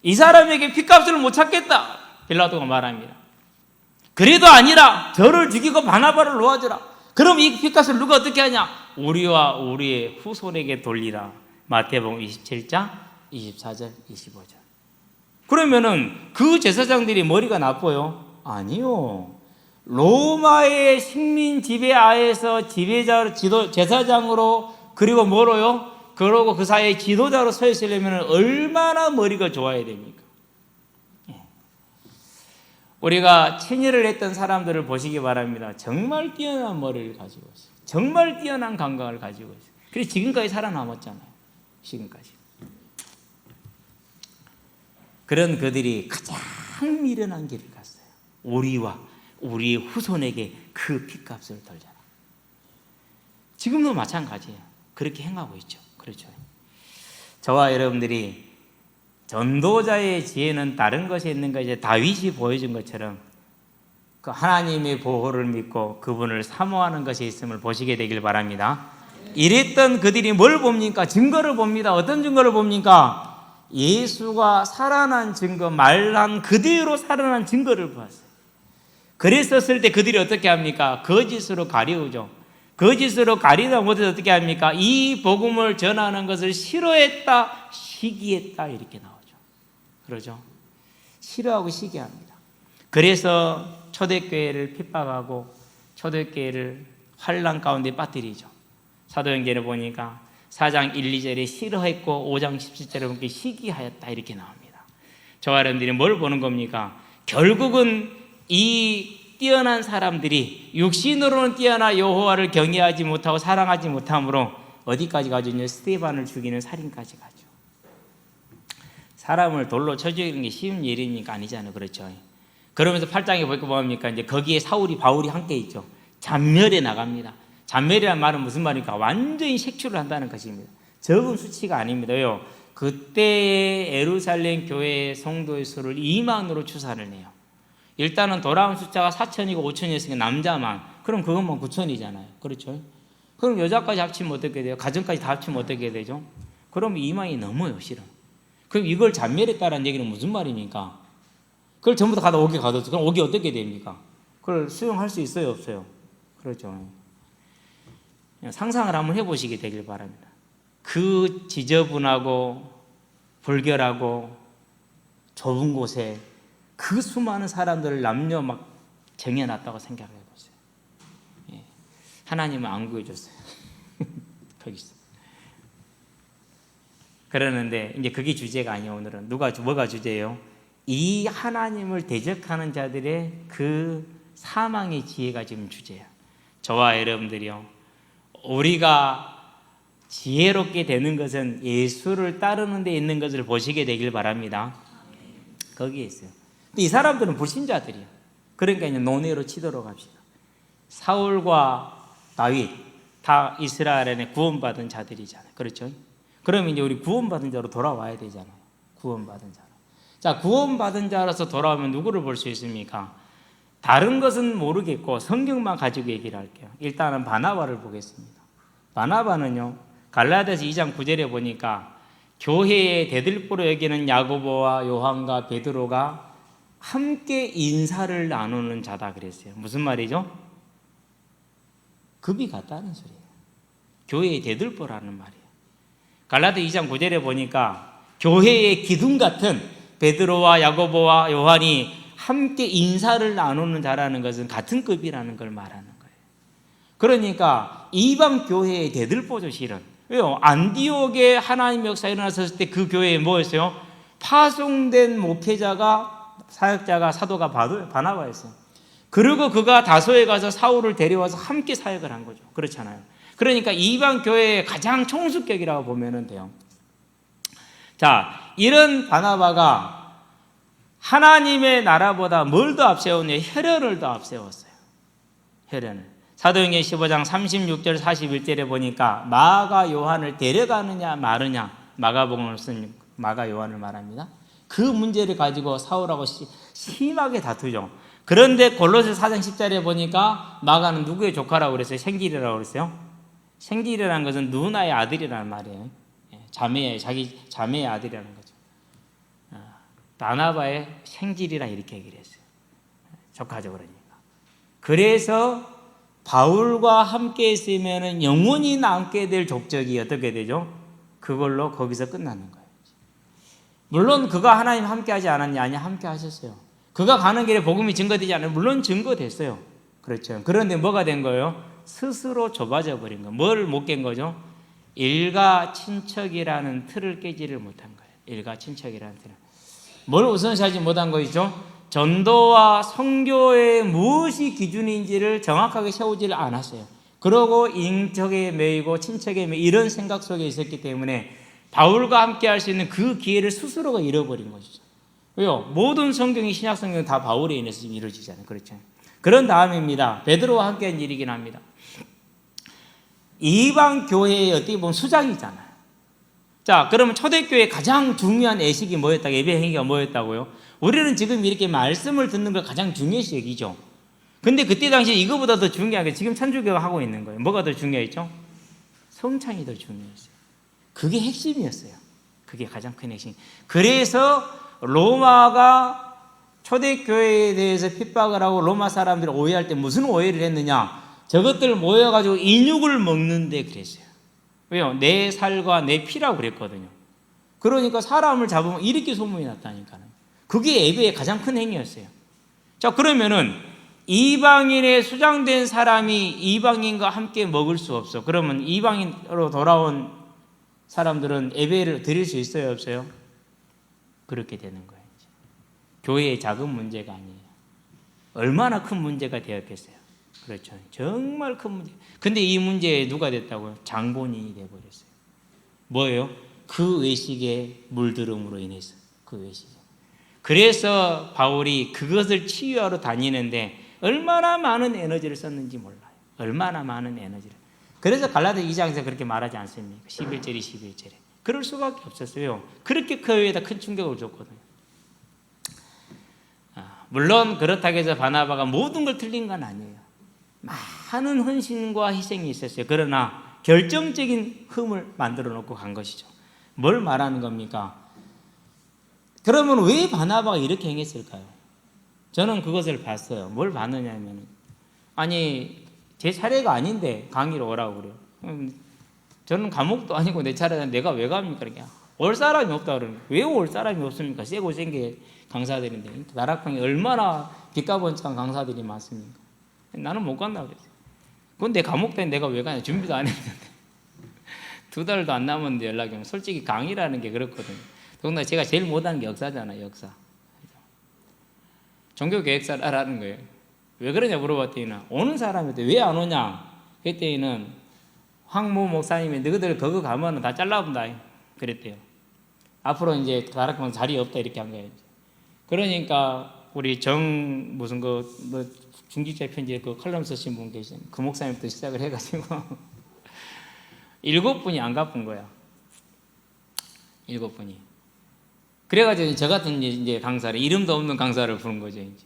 이 사람에게 핏값을 못 찾겠다. 빌라도가 말합니다. 그래도 아니라 저를 죽이고 바나바를 놓아주라. 그럼 이 핏값을 누가 어떻게 하냐? 우리와 우리의 후손에게 돌리라. 마태복음 27장 24절 25절. 그러면은 그 제사장들이 머리가 나빠요? 아니요. 로마의 식민 지배 하에서 제사장으로, 그리고 뭐로요? 그러고 그 사이에 지도자로 서 있으려면 얼마나 머리가 좋아야 됩니까? 우리가 친일을 했던 사람들을 보시기 바랍니다. 정말 뛰어난 머리를 가지고 있어요. 정말 뛰어난 감각을 가지고 있어요. 그래서 지금까지 살아남았잖아요. 지금까지. 그런 그들이 가장 미련한 길을 갔어요. 우리와 우리 후손에게 그 핏값을 덜잖아. 지금도 마찬가지예요. 그렇게 행하고 있죠. 그렇죠. 저와 여러분들이 전도자의 지혜는 다른 것이 있는 거 이제 다윗이 보여준 것처럼 그 하나님의 보호를 믿고 그분을 사모하는 것이 있음을 보시게 되길 바랍니다. 이랬던 그들이 뭘 봅니까? 증거를 봅니다. 어떤 증거를 봅니까? 예수가 살아난 증거, 말한 그대로 살아난 증거를 보았어요. 그랬었을 때 그들이 어떻게 합니까? 거짓으로 가리우죠. 거짓으로 가리다 못해서 어떻게 합니까? 이 복음을 전하는 것을 싫어했다, 시기했다 이렇게 나오죠. 그러죠. 싫어하고 시기합니다. 그래서 초대교회를 핍박하고 초대교회를 환난 가운데 빠뜨리죠. 사도행전에 보니까 4장 1, 2절에 싫어했고 5장 17절에 보니까 시기하였다 이렇게 나옵니다. 저와 여러분들이 뭘 보는 겁니까? 결국은 이 뛰어난 사람들이 육신으로는 뛰어나 여호와를 경외하지 못하고 사랑하지 못함으로 어디까지 가죠? 스데반을 죽이는 살인까지 가죠. 사람을 돌로 쳐 죽이는 게 쉬운 일이니까 아니잖아요. 그렇죠. 그러면서 8장에 보니까 뭡니까? 이제 거기에 사울이 바울이 함께 있죠. 잔멸에 나갑니다. 잔멸이라는 말은 무슨 말입니까? 완전히 색출을 한다는 것입니다. 적은 수치가 아닙니다. 왜요? 그때 예루살렘 교회의 성도의 수를 2만으로 추산을 해요. 일단은 돌아온 숫자가 4천이고 5천이었으니까 남자만, 그럼 그것만 9천이잖아요. 그렇죠? 그럼 여자까지 합치면 어떻게 돼요? 가정까지 다 합치면 어떻게 되죠? 그럼 2만이 넘어요, 실은. 그럼 이걸 잔멸했다는 얘기는 무슨 말입니까? 그걸 전부 다 가다 옥에 가뒀죠. 그럼 옥이 어떻게 됩니까? 그걸 수용할 수 있어요, 없어요? 그렇죠. 상상을 한번 해보시게 되길 바랍니다. 그 지저분하고 불결하고 좁은 곳에 그 수많은 사람들을 남녀 막 정해놨다고 생각해 보세요. 예. 하나님은 안 구해줬어요. 거기서. 그러는데 이제 그게 주제가 아니에요. 오늘은 뭐가 주제예요? 이 하나님을 대적하는 자들의 그 사망의 지혜가 지금 주제예요. 저와 여러분들이요, 우리가 지혜롭게 되는 것은 예수를 따르는 데 있는 것을 보시게 되길 바랍니다. 거기에 있어요. 근데 이 사람들은 불신자들이에요. 그러니까 이제 논외로 치도록 합시다. 사울과 다윗 다 이스라엘에 구원받은 자들이잖아요. 그렇죠? 그러면 이제 우리 구원받은 자로 돌아와야 되잖아요. 구원받은 자로. 자, 구원받은 자로서 돌아오면 누구를 볼 수 있습니까? 다른 것은 모르겠고 성경만 가지고 얘기를 할게요. 일단은 바나바를 보겠습니다. 바나바는요, 갈라디아서 2장 9절에 보니까 교회의 대들보로 여기는 야고보와 요한과 베드로가 함께 인사를 나누는 자다 그랬어요. 무슨 말이죠? 급이 같다는 소리예요. 교회의 대들보라는 말이에요. 갈라디아 2장 9절에 보니까 교회의 기둥 같은 베드로와 야고보와 요한이 함께 인사를 나누는 자라는 것은 같은 급이라는 걸 말하는 거예요. 그러니까 이방 교회의 대들보죠, 실은. 왜요? 안디옥에 하나님의 역사가 일어났을 때 그 교회에 뭐였어요? 파송된 목회자가, 사역자가, 사도가 바나바였어요. 그리고 그가 다소에 가서 사울을 데려와서 함께 사역을 한 거죠. 그렇잖아요. 그러니까 이방 교회의 가장 총수격이라고 보면 돼요. 자, 이런 바나바가 하나님의 나라보다 뭘 더 앞세웠냐? 혈연을 더 앞세웠어요. 혈연을. 사도행전 15장 36절 41절에 보니까 마가 요한을 데려가느냐 마느냐, 마가복음을 쓴 마가 요한을 말합니다. 그 문제를 가지고 사울하고 심하게 다투죠. 그런데 골로새 4장 10절에 보니까 마가는 누구의 조카라고 그랬어요? 생길이라고 그랬어요? 생길이라는 것은 누나의 아들이라는 말이에요. 자기 자매의 아들이라는 거죠. 바나바의 생질이라 이렇게 얘기를 했어요. 조카죠, 그러니까. 그래서 바울과 함께 있으면 영원히 남게 될 족적이 어떻게 되죠? 그걸로 거기서 끝나는 거예요. 물론 그가 하나님 함께 하지 않았냐? 아니, 함께 하셨어요. 그가 가는 길에 복음이 증거되지 않아요? 물론 증거됐어요. 그렇죠. 그런데 뭐가 된 거예요? 스스로 좁아져 버린 거예요. 뭘 못 깬 거죠? 일가 친척이라는 틀을 깨지를 못한 거예요. 일가 친척이라는 틀을. 뭘 우선시하지 못한 것이죠? 전도와 선교의 무엇이 기준인지를 정확하게 세우지를 않았어요. 그러고 인척에 매이고 친척에 매이고 이런 생각 속에 있었기 때문에 바울과 함께 할 수 있는 그 기회를 스스로가 잃어버린 것이죠. 왜요? 모든 성경이 신약 성경은 다 바울에 인해서 이루어지잖아요. 그렇죠? 그런 다음입니다. 베드로와 함께 한 일이긴 합니다. 이방 교회의 어떻게 보면 수장이잖아요. 자, 그러면 초대교회의 가장 중요한 애식이 뭐였다? 예배 행위가 뭐였다고요? 우리는 지금 이렇게 말씀을 듣는 걸 가장 중요시 여기죠. 근데 그때 당시에 이거보다 더 중요한 게 지금 천주교가 하고 있는 거예요. 뭐가 더 중요했죠? 성찬이 더 중요했어요. 그게 핵심이었어요. 그게 가장 큰 핵심. 그래서 로마가 초대교회에 대해서 핍박을 하고 로마 사람들이 오해할 때 무슨 오해를 했느냐? 저것들 모여가지고 인육을 먹는데 그랬어요. 왜요? 내 살과 내 피라고 그랬거든요. 그러니까 사람을 잡으면 이렇게 소문이 났다니까요. 그게 예배의 가장 큰 행위였어요. 자, 그러면은 이방인에 수장된 사람이 이방인과 함께 먹을 수 없어. 그러면 이방인으로 돌아온 사람들은 예배를 드릴 수 있어요, 없어요? 그렇게 되는 거예요. 교회의 작은 문제가 아니에요. 얼마나 큰 문제가 되었겠어요. 그렇죠. 정말 큰 문제. 근데 이 문제에 누가 됐다고요? 장본인이 되어버렸어요. 뭐예요? 그 외식에 물들음으로 인해서. 그 외식에. 그래서 바울이 그것을 치유하러 다니는데 얼마나 많은 에너지를 썼는지 몰라요. 얼마나 많은 에너지를. 그래서 갈라디아 2장에서 그렇게 말하지 않습니까? 11절이 11절에. 그럴 수밖에 없었어요. 그렇게 교회에다 큰 충격을 줬거든요. 물론 그렇다고 해서 바나바가 모든 걸 틀린 건 아니에요. 많은 헌신과 희생이 있었어요. 그러나 결정적인 흠을 만들어 놓고 간 것이죠. 뭘 말하는 겁니까? 그러면 왜 바나바가 이렇게 행했을까요? 저는 그것을 봤어요. 뭘 봤느냐면, 아니 제 차례가 아닌데 강의로 오라고 그래요. 저는 감옥도 아니고 내 차례는 내가 왜 갑니까? 그러니까 올 사람이 없다 그러는 거예요. 왜 올 사람이 없습니까? 세고 생게 강사들인데 나락방에 얼마나 빚가번창 강사들이 많습니까? 나는 못 간다 그랬어요. 그건 내 감옥 때문에 내가 왜 가냐? 준비도 안 했는데 2달도 안 남았는데 연락이 오면 솔직히 강의라는 게 그렇거든요. 더군다나 제가 제일 못하는 게 역사잖아요. 역사. 종교계획사를 하라는 거예요. 왜 그러냐 물어봤더니 오는 사람한테 왜 안 오냐 그랬더니 황모 목사님이 너희들 그거 가면 다 잘라본다 그랬대요. 앞으로 이제 다락방 자리 없다 이렇게 한 거예요. 그러니까 우리 정 무슨 뭐 중직자 편지에 그 컬럼 쓰신 분 계신 그 목사님부터 시작을 해가지고 7분이 안 갚은 거야. 7분이. 그래가지고 저 같은 이제 강사를 이름도 없는 강사를 부른 거죠. 이제.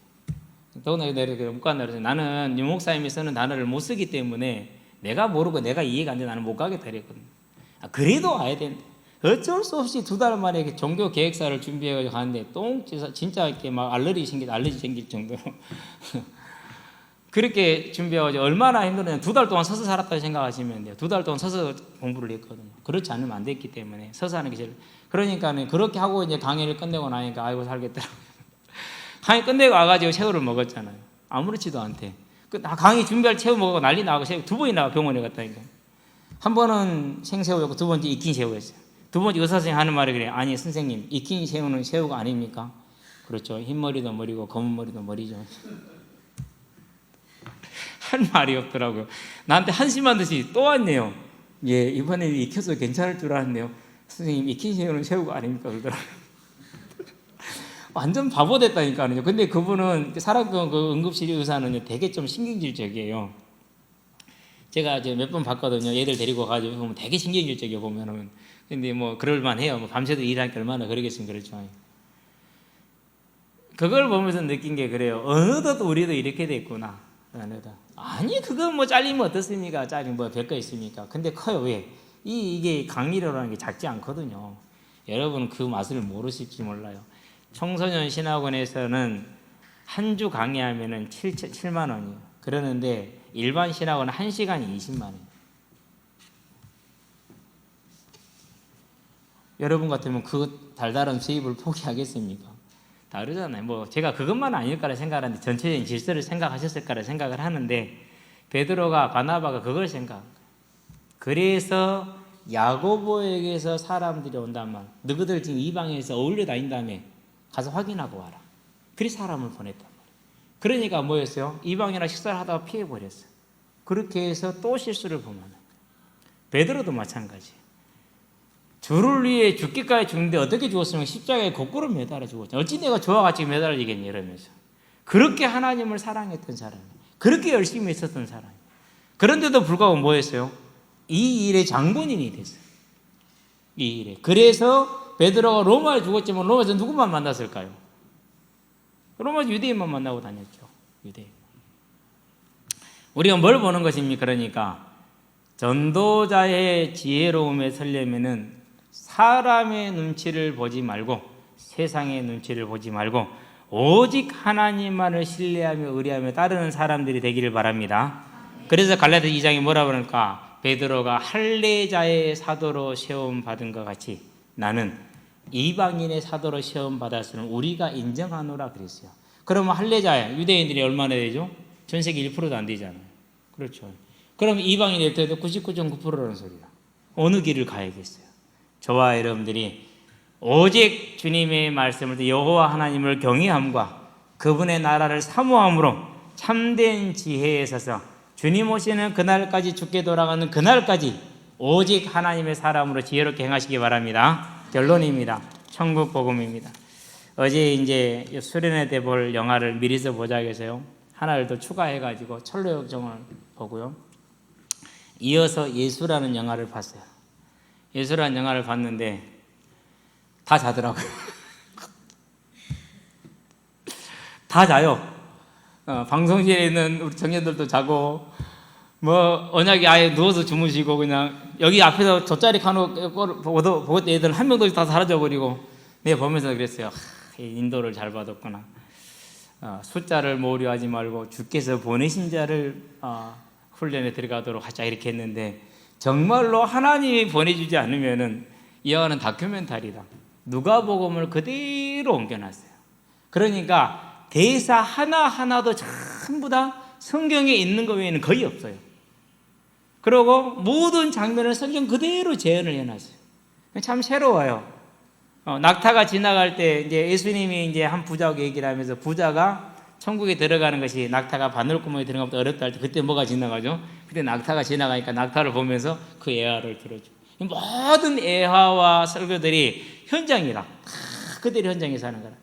더구나 내가 못 간다 그래서 나는 유 목사님이 쓰는 단어를 못 쓰기 때문에 내가 모르고 내가 이해가 안 돼 나는 못 가겠다 그랬거든요. 그래도 와야 된다. 어쩔 수 없이 2달 만에 종교 계획사를 준비해가지고 가는데 진짜 이렇게 막 알러지 생길 정도로 그렇게 준비해가지고 얼마나 힘들었냐. 2달 동안 서서 살았다고 생각하시면 돼요. 2달 동안 서서 공부를 했거든요. 그렇지 않으면 안 됐기 때문에 서서 하는 게 제일. 그러니까 그렇게 하고 이제 강의를 끝내고 나니까 아이고 살겠더라고요. 강의 끝내고 와가지고 새우를 먹었잖아요. 아무렇지도 않대. 강의 준비할 새우 먹고 난리 나고 새우 2번이나 병원에 갔다니까. 한 번은 생새우였고 2번째 익힌 새우였어요. 2번째 의사 선생님 하는 말이 그래요. 아니 선생님 익힌 새우는 새우가 아닙니까? 그렇죠. 흰 머리도 머리고 검은 머리도 머리죠. 할 말이 없더라고요. 나한테 한심한 듯이 또 왔네요. 예, 이번에 익혀서 괜찮을 줄 알았네요. 선생님 익힌 새우는 새우가 아닙니까? 그러더라고요. 완전 바보 됐다니까요. 근데 그분은 사람병원 그 응급실 의사는 되게 좀 신경질적이에요. 제가 이제 몇 번 봤거든요. 얘들 데리고 가지고 보면 되게 신경질적이에요. 보면은. 근데 뭐 그럴만해요. 뭐 밤새도 일하니까 얼마나 그러겠습니까? 그렇죠. 그걸 보면서 느낀 게 그래요. 어느덧 우리도 이렇게 됐구나. 어느덧. 아니 그건 뭐 잘리면 어떻습니까? 잘리면 뭐 별거 있습니까? 근데 커요. 왜? 이게 강의료라는 게 작지 않거든요. 여러분은 그 맛을 모르실지 몰라요. 청소년 신학원에서는 한 주 강의하면은 7만 원이에요. 그러는데 일반 신학원은 1시간이 20만 원이에요. 여러분 같으면 그 달달한 수입을 포기하겠습니까? 다르잖아요. 뭐 제가 그것만 아닐 거라 생각하는데 전체적인 질서를 생각하셨을 거라 생각을 하는데 베드로가 바나바가 그걸 생각한 거예요. 그래서 야고보에게서 사람들이 온단 말. 너희들 지금 이방에서 어울려 다닌다며 가서 확인하고 와라. 그리 사람을 보냈단 말이에요. 그러니까 뭐였어요? 이방이나 식사를 하다가 피해버렸어요. 그렇게 해서 또 실수를 범하는 거예요. 베드로도 마찬가지예요. 주를 위해 죽기까지 죽는데 어떻게 죽었으면 십자가에 거꾸로 매달아 죽었죠. 어찌 내가 저와 같이 매달리겠니 이러면서. 그렇게 하나님을 사랑했던 사람이에요. 그렇게 열심히 있었던 사람이에요. 그런데도 불구하고 뭐였어요? 이 일의 장본인이 됐어요. 이 일에. 그래서 베드로가 로마에 죽었지만 로마에서 누구만 만났을까요? 로마에서 유대인만 만나고 다녔죠. 유대인. 우리가 뭘 보는 것입니까? 그러니까 전도자의 지혜로움에 서려면은 사람의 눈치를 보지 말고 세상의 눈치를 보지 말고 오직 하나님만을 신뢰하며 의뢰하며 따르는 사람들이 되기를 바랍니다. 그래서 갈라디아 2장에 뭐라 그러니까 베드로가 할례자의 사도로 시험 받은 것 같이 나는 이방인의 사도로 시험 받았으면 우리가 인정하노라 그랬어요. 그러면 할례자 유대인들이 얼마나 되죠? 전 세계 1%도 안 되잖아요. 그렇죠. 그럼 이방인일 때도 99.9%라는 소리야. 어느 길을 가야겠어요? 저와 여러분들이 오직 주님의 말씀을 여호와 하나님을 경외함과 그분의 나라를 사모함으로 참된 지혜에 있어서 주님 오시는 그날까지 죽게 돌아가는 그날까지 오직 하나님의 사람으로 지혜롭게 행하시기 바랍니다. 결론입니다. 천국 복음입니다. 어제 이제 수련회 때 볼 영화를 미리서 보자 해서요. 하나를 더 추가해가지고 철로역정을 보고요. 이어서 예수라는 영화를 봤어요. 예수라는 영화를 봤는데 다 자더라고요. 다 자요. 방송실에 있는 우리 청년들도 자고 뭐 언약이 아예 누워서 주무시고 그냥 여기 앞에서 돗자리 칸으로 보고 애들 한 명도 다 사라져버리고 내가 보면서 그랬어요. 인도를 잘 받았구나. 숫자를 모으려하지 말고 주께서 보내신 자를 훈련에 들어가도록 하자 이렇게 했는데 정말로 하나님이 보내주지 않으면은 이 영화는 다큐멘터리다. 누가복음을 그대로 옮겨놨어요. 그러니까 대사 하나하나도 전부 다 성경에 있는 것 외에는 거의 없어요. 그리고 모든 장면을 성경 그대로 재현을 해놨어요. 참 새로워요. 낙타가 지나갈 때 이제 예수님이 이제 한 부자하고 얘기를 하면서 부자가 천국에 들어가는 것이 낙타가 바늘구멍에 들어가면 어렵다 할 때 그때 뭐가 지나가죠? 그때 낙타가 지나가니까 낙타를 보면서 그 애화를 들어줘. 모든 애화와 설교들이 현장이라. 다 그대로 현장에서 하는 거라.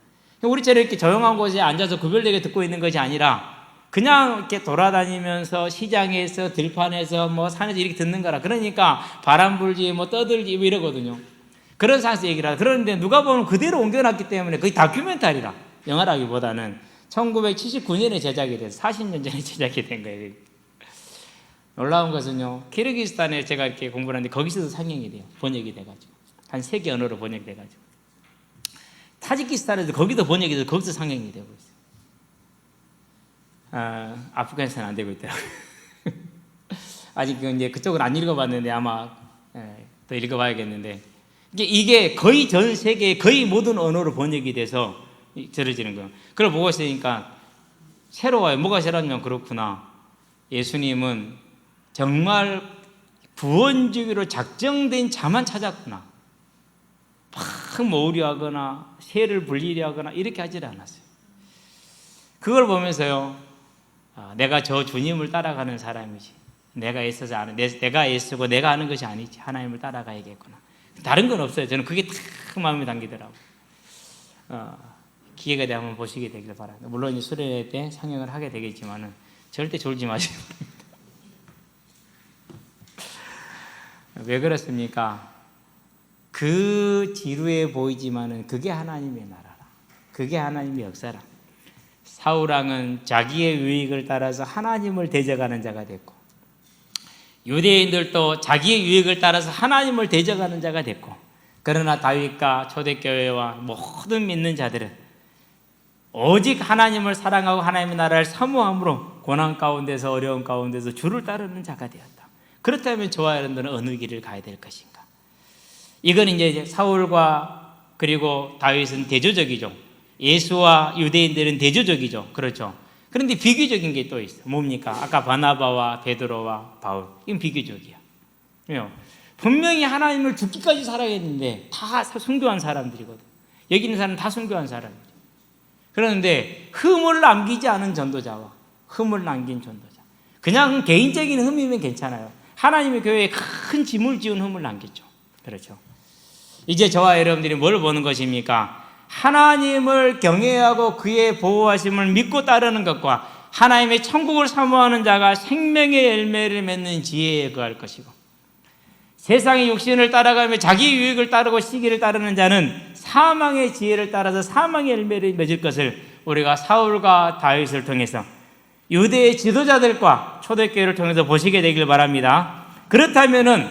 우리처럼 이렇게 조용한 곳에 앉아서 구별되게 듣고 있는 것이 아니라 그냥 이렇게 돌아다니면서 시장에서 들판에서 뭐 산에서 이렇게 듣는 거라. 그러니까 바람 불지 뭐 떠들지 뭐 이러거든요. 그런 상황에서 얘기를 하라. 그런데 누가 보면 그대로 옮겨놨기 때문에 거의 다큐멘터리라. 영화라기보다는 1979년에 제작이 돼서 40년 전에 제작이 된 거예요. 놀라운 것은요. 키르기스탄에 제가 이렇게 공부를 하는데 거기서도 상영이 돼요. 번역이 돼가지고. 한 3개 언어로 번역이 돼가지고. 타지키스탄에도 거기도 번역이 돼서 거기서 상영이 되고 있어요. 아프가니스탄은 안 되고 있더라고요. 아직 이제 그쪽은 안 읽어봤는데 아마 더 읽어봐야겠는데 이게 거의 전 세계 거의 모든 언어로 번역이 돼서 들어지는 거예요. 그걸 보고 있으니까 새로워요. 뭐가 새로우면 그렇구나. 예수님은 정말 구원주기로 작정된 자만 찾았구나. 막 모으려 하거나 새를 불리려 하거나 이렇게 하질 않았어요. 그걸 보면서요. 내가 저 주님을 따라가는 사람이지. 내가 애써서 아는, 내가 애쓰고 내가 아는 것이 아니지. 하나님을 따라가야겠구나. 다른 건 없어요. 저는 그게 탁 마음에 당기더라고요. 기회가 되면 한번 보시게 되길 바랍니다. 물론 수련회 때 상영을 하게 되겠지만은 절대 졸지 마시기 바랍니다. 왜 그렇습니까? 그 지루해 보이지만은 그게 하나님의 나라라. 그게 하나님의 역사라. 사울왕은 자기의 유익을 따라서 하나님을 대적하는 자가 됐고 유대인들도 자기의 유익을 따라서 하나님을 대적하는 자가 됐고 그러나 다윗과 초대교회와 모든 믿는 자들은 오직 하나님을 사랑하고 하나님의 나라를 사모함으로 고난 가운데서 어려운 가운데서 주를 따르는 자가 되었다. 그렇다면 저와 여러분들은 어느 길을 가야 될 것인가? 이건 이제 사울과 그리고 다윗은 대조적이죠. 예수와 유대인들은 대조적이죠. 그렇죠. 그런데 비교적인 게 또 있어요. 뭡니까? 아까 바나바와 베드로와 바울. 이건 비교적이야. 왜요? 분명히 하나님을 죽기까지 살아야겠는데 다 순교한 사람들이거든. 여기 있는 사람은 다 순교한 사람이죠. 그런데 흠을 남기지 않은 전도자와 흠을 남긴 전도자, 그냥 개인적인 흠이면 괜찮아요. 하나님의 교회에 큰 짐을 지은 흠을 남겼죠. 그렇죠. 이제 저와 여러분들이 뭘 보는 것입니까? 하나님을 경외하고 그의 보호하심을 믿고 따르는 것과 하나님의 천국을 사모하는 자가 생명의 열매를 맺는 지혜에 거할 것이고, 세상의 육신을 따라가며 자기 유익을 따르고 시기를 따르는 자는 사망의 지혜를 따라서 사망의 열매를 맺을 것을 우리가 사울과 다윗을 통해서 유대의 지도자들과 초대교회를 통해서 보시게 되길 바랍니다. 그렇다면은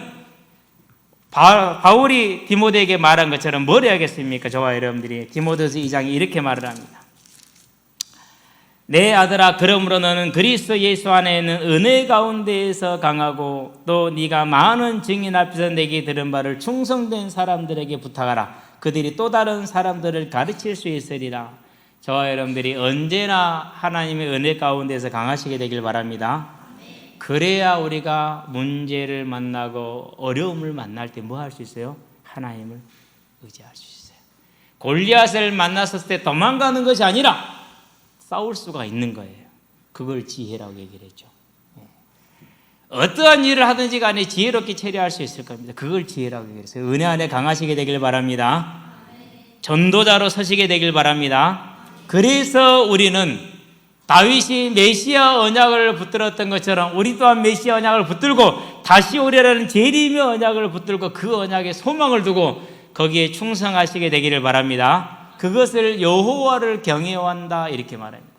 바울이 디모데에게 말한 것처럼 뭘 해야겠습니까? 저와 여러분들이 디모데서 2장에 이렇게 말을 합니다. 내 아들아, 그러므로 너는 그리스도 예수 안에 있는 은혜 가운데에서 강하고 또 네가 많은 증인 앞에서 내게 들은 바를 충성된 사람들에게 부탁하라. 그들이 또 다른 사람들을 가르칠 수 있으리라. 저와 여러분들이 언제나 하나님의 은혜 가운데서 강하시게 되길 바랍니다. 그래야 우리가 문제를 만나고 어려움을 만날 때 뭐 할 수 있어요? 하나님을 의지할 수 있어요. 골리앗을 만났을 때 도망가는 것이 아니라 싸울 수가 있는 거예요. 그걸 지혜라고 얘기를 했죠. 어떠한 일을 하든지 간에 지혜롭게 처리할 수 있을 겁니다. 그걸 지혜라고 얘기했어요. 은혜 안에 강하시게 되길 바랍니다. 전도자로 서시게 되길 바랍니다. 그래서 우리는 다윗이 메시아 언약을 붙들었던 것처럼 우리 또한 메시아 언약을 붙들고 다시 오리라는 재림의 언약을 붙들고 그 언약에 소망을 두고 거기에 충성하시게 되기를 바랍니다. 그것을 여호와를 경외한다 이렇게 말합니다.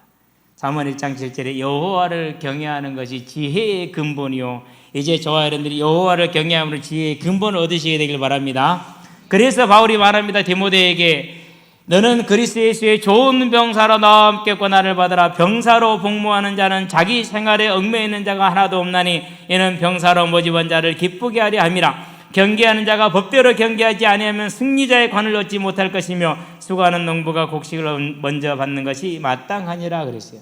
잠언 1장 7절에 여호와를 경외하는 것이 지혜의 근본이요. 이제 저와 여러분들이 여호와를 경외함으로 지혜의 근본을 얻으시게 되길 바랍니다. 그래서 바울이 말합니다. 디모데에게 너는 그리스도 예수의 좋은 병사로 나와 함께 고난을 받으라. 병사로 복무하는 자는 자기 생활에 얽매여 있는 자가 하나도 없나니 이는 병사로 모집한 자를 기쁘게 하려 함이라. 경계하는 자가 법대로 경계하지 아니하면 승리자의 관을 얻지 못할 것이며 수고하는 농부가 곡식을 먼저 받는 것이 마땅하니라 그랬어요.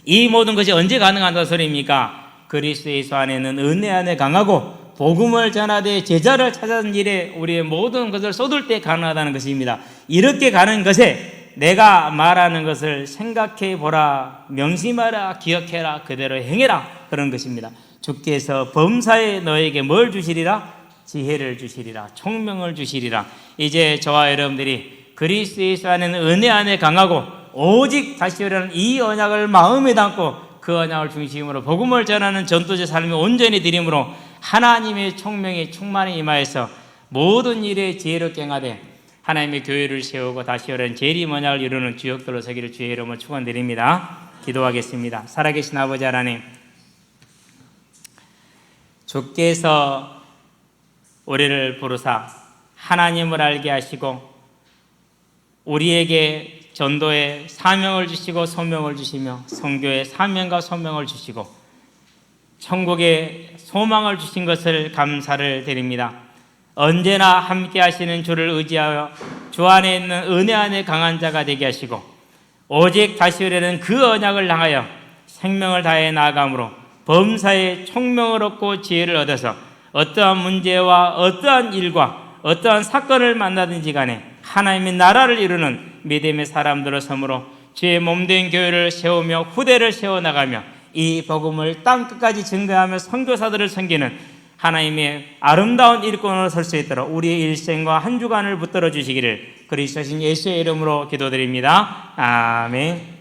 이 모든 것이 언제 가능하다는 소리입니까? 그리스도 예수 안에는 은혜 안에 강하고 복음을 전하되 제자를 찾아는 일에 우리의 모든 것을 쏟을 때 가능하다는 것입니다. 이렇게 가는 것에 내가 말하는 것을 생각해 보라, 명심하라, 기억해라, 그대로 행해라, 그런 것입니다. 주께서 범사에 너에게 뭘 주시리라? 지혜를 주시리라, 총명을 주시리라. 이제 저와 여러분들이 그리스도 예수 안에는 은혜 안에 강하고 오직 다시 오려는 이 언약을 마음에 담고 그 언약을 중심으로 복음을 전하는 전도자 삶을 온전히 드림으로 하나님의 총명이 충만히 임하여서 모든 일에 지혜롭게 행하되 하나님의 교회를 세우고 다시 오려는 재림 언약을 이루는 주역들로 서기를 주의 이름으로 축원드립니다. 기도하겠습니다. 살아계신 아버지 하나님, 주께서 우리를 부르사 하나님을 알게 하시고 우리에게 전도의 사명을 주시고 소명을 주시며 선교의 사명과 소명을 주시고 천국의 소망을 주신 것을 감사를 드립니다. 언제나 함께 하시는 주를 의지하여 주 안에 있는 은혜 안에 강한 자가 되게 하시고 오직 다시 오려는 그 언약을 향하여 생명을 다해 나아감으로 범사에 총명을 얻고 지혜를 얻어서 어떠한 문제와 어떠한 일과 어떠한 사건을 만나든지 간에 하나님의 나라를 이루는 믿음의 사람들을 섬으로 주의 몸된 교회를 세우며 후대를 세워나가며 이 복음을 땅끝까지 증거하며 선교사들을 섬기는 하나님의 아름다운 일꾼으로 설 수 있도록 우리의 일생과 한 주간을 붙들어 주시기를 그리스도신 예수의 이름으로 기도드립니다. 아멘.